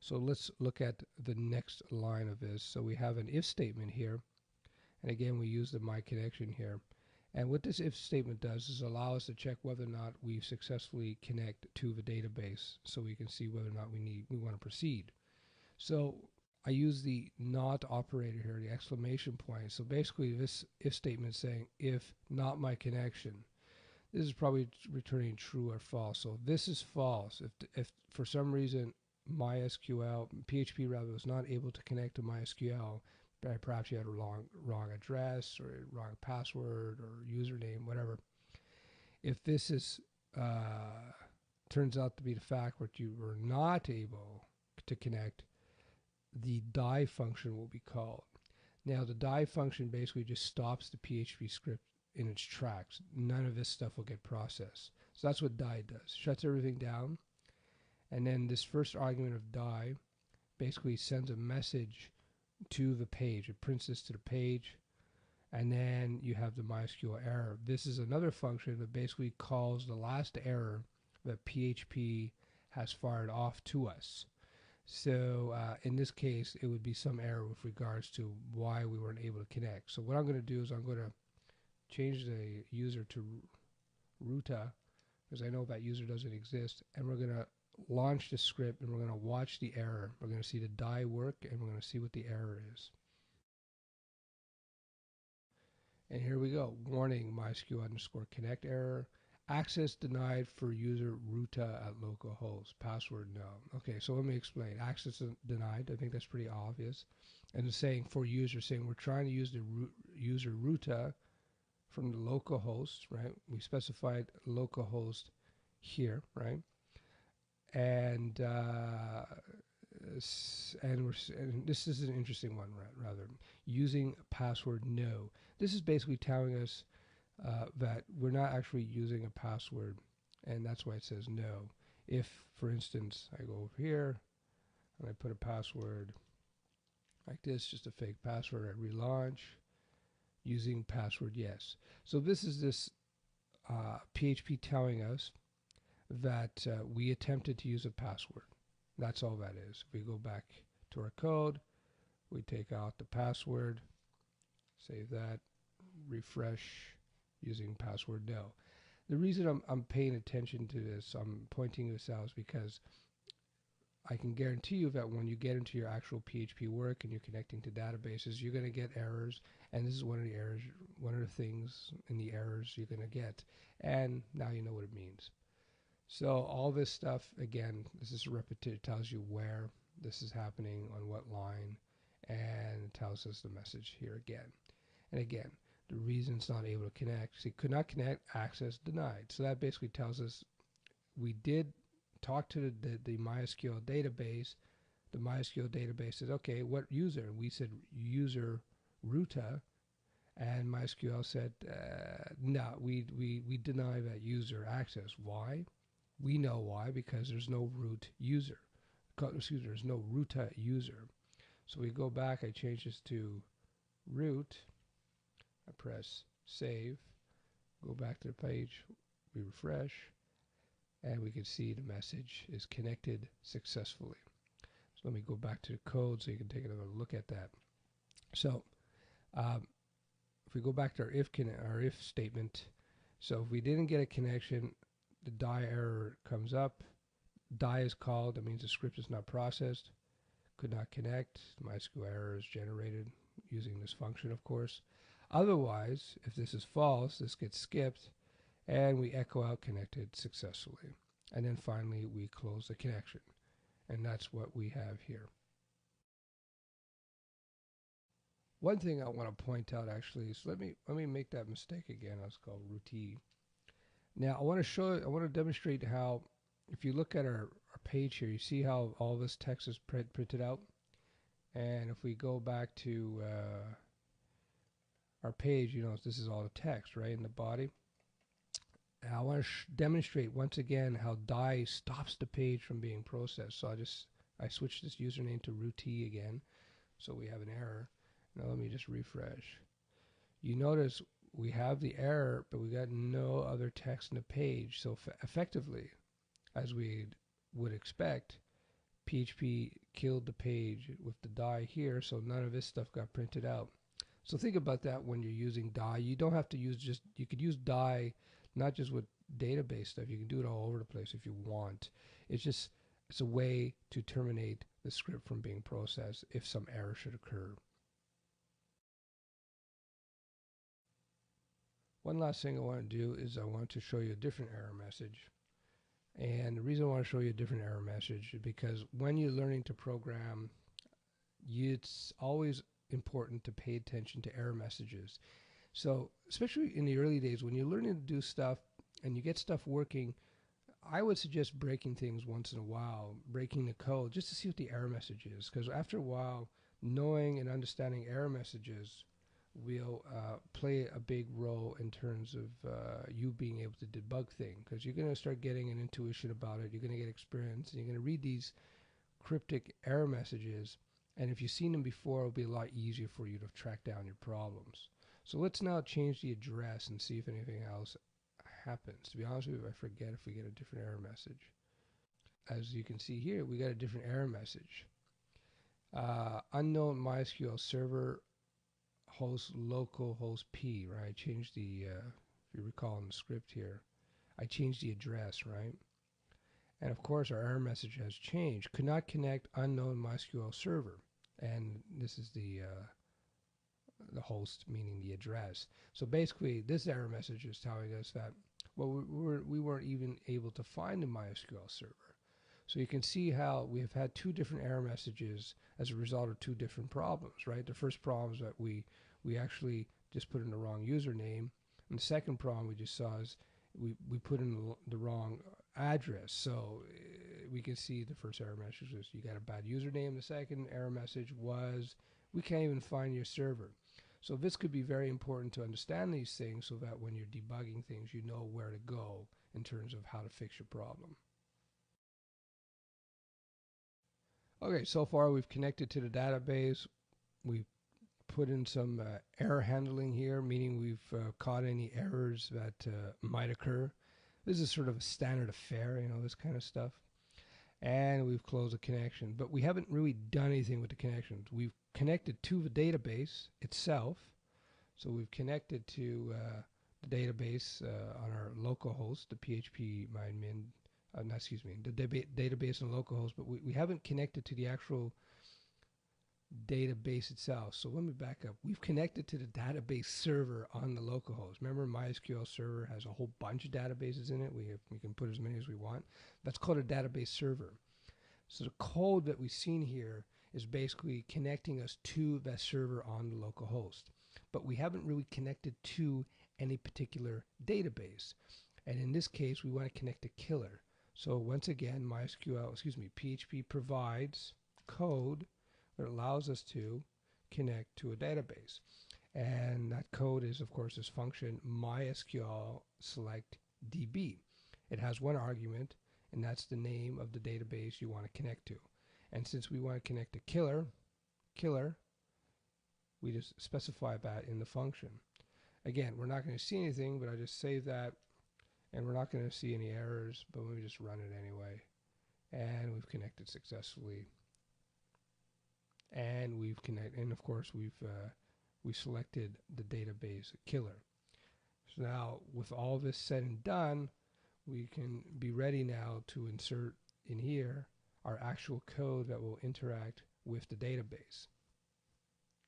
So let's look at the next line of this. So we have an if statement here, and again we use the my connection here. And what this if statement does is allow us to check whether or not we successfully connect to the database, so we can see whether or not we want to proceed. So I use the not operator here, the exclamation point. So basically this if statement is saying if not my connection. This is probably returning true or false. So if this is false, if for some reason MySQL, PHP rather, was not able to connect to MySQL, perhaps you had a wrong address or a wrong password or username, whatever. If this is turns out to be the fact that you were not able to connect, the die function will be called. Now the die function basically just stops the PHP script in its tracks. None of this stuff will get processed. So that's what die does. Shuts everything down, and then this first argument of die basically sends a message to the page. It prints this to the page, and then you have the MySQL error. This is another function that basically calls the last error that PHP has fired off to us. So in this case, it would be some error with regards to why we weren't able to connect. So what I'm going to do is I'm going to change the user to Ruta, because I know that user doesn't exist, and we're going to launch the script and we're going to watch the error. We're going to see the die work, and we're going to see what the error is. And here we go. Warning, MySQL_connect error. Access denied for user Ruta at localhost. Password no. Okay, so let me explain. Access denied. I think that's pretty obvious. And it's saying for user, saying we're trying to use the user Ruta from the localhost, right? We specified localhost here, right? And this is an interesting one, rather. Using password no. This is basically telling us that we're not actually using a password, and that's why it says no. If, for instance, I go over here and I put a password like this, just a fake password, I relaunch, using password yes. So this is this PHP telling us that we attempted to use a password. That's all that is. If we go back to our code, we take out the password, save that, refresh, using password no. The reason I'm paying attention to this, I'm pointing this out, is because I can guarantee you that when you get into your actual PHP work and you're connecting to databases, you're going to get errors, and this is one of the errors, one of the things in the errors you're going to get, and now you know what it means. So all this stuff, again, this is repetitive, tells you where this is happening, on what line, and it tells us the message here again. And again, the reason it's not able to connect, see, could not connect, access denied. So that basically tells us we did talk to the MySQL database. The MySQL database said, okay, what user? And we said user Ruta, and MySQL said, no, we deny that user access. Why? We know why, because there's no root user. Excuse me, there's no Ruta user. So we go back, I change this to root, I press save, go back to the page, we refresh, and we can see the message is connected successfully. So let me go back to the code so you can take another look at that. So if we go back to our if statement, so if we didn't get a connection, the die error comes up. Die is called, that means the script is not processed. Could not connect. MySQL error is generated using this function, of course. Otherwise, if this is false, this gets skipped, and we echo out connected successfully. And then finally, we close the connection. And that's what we have here. One thing I want to point out, actually, is let me make that mistake again. It's called routine. Now, I want to demonstrate how, if you look at our page here, you see how all this text is printed out. And if we go back to our page, you know, this is all the text, right, in the body. And I want to demonstrate once again how die stops the page from being processed. So I switch this username to root again, so we have an error. Now let me just refresh. You notice we have the error, but we got no other text in the page. So effectively, as we would expect, PHP killed the page with the die here, so none of this stuff got printed out. So think about that when you're using die. You don't have to use just, you could use die not just with database stuff. You can do it all over the place if you want. It's a way to terminate the script from being processed if some error should occur. One last thing I want to do is I want to show you a different error message. And the reason I want to show you a different error message is because when you're learning to program, it's always important to pay attention to error messages. So especially in the early days when you're learning to do stuff and you get stuff working, I would suggest breaking things once in a while, breaking the code just to see what the error message is. Because after a while, knowing and understanding error messages will play a big role in terms of you being able to debug things. Because you're going to start getting an intuition about it, you're going to get experience, and you're going to read these cryptic error messages. And if you've seen them before, it'll be a lot easier for you to track down your problems. So let's now change the address and see if anything else happens. To be honest with you, I forget if we get a different error message. As you can see here, we got a different error message. Unknown MySQL server host local host P, right? I changed the, if you recall in the script here, I changed the address, right? And of course, our error message has changed. Could not connect unknown MySQL server. And this is the host, meaning the address. So basically, this error message is telling us that, well, we weren't even able to find the MySQL server. So you can see how we have had two different error messages as a result of two different problems, right? The first problem is that we actually just put in the wrong username. And the second problem we just saw is we put in the wrong address. So we can see the first error message was you got a bad username. The second error message was we can't even find your server. So this could be very important to understand these things so that when you're debugging things, you know where to go in terms of how to fix your problem. Okay, so far we've connected to the database. We've put in some error handling here, meaning we've caught any errors that might occur. This is sort of a standard affair, you know, this kind of stuff. And we've closed the connection, but we haven't really done anything with the connections. We've connected to the database itself. So we've connected to the database on our local host, the PHP myadmin, the database on localhost, but we haven't connected to the actual database itself. So let me back up. We've connected to the database server on the localhost. Remember, MySQL server has a whole bunch of databases in it. We can put as many as we want. That's called a database server. So the code that we've seen here is basically connecting us to that server on the localhost. But we haven't really connected to any particular database. And in this case, we want to connect to killer. So once again, PHP provides code that allows us to connect to a database. And that code is, of course, this function mysql select db. It has one argument, and that's the name of the database you want to connect to. And since we want to connect to killer, we just specify that in the function. Again, we're not going to see anything, but I just save that, and we're not going to see any errors, but we just run it anyway. And we've connected successfully. And we've connected, and of course we selected the database killer. So now with all this said and done, we can be ready now to insert in here our actual code that will interact with the database.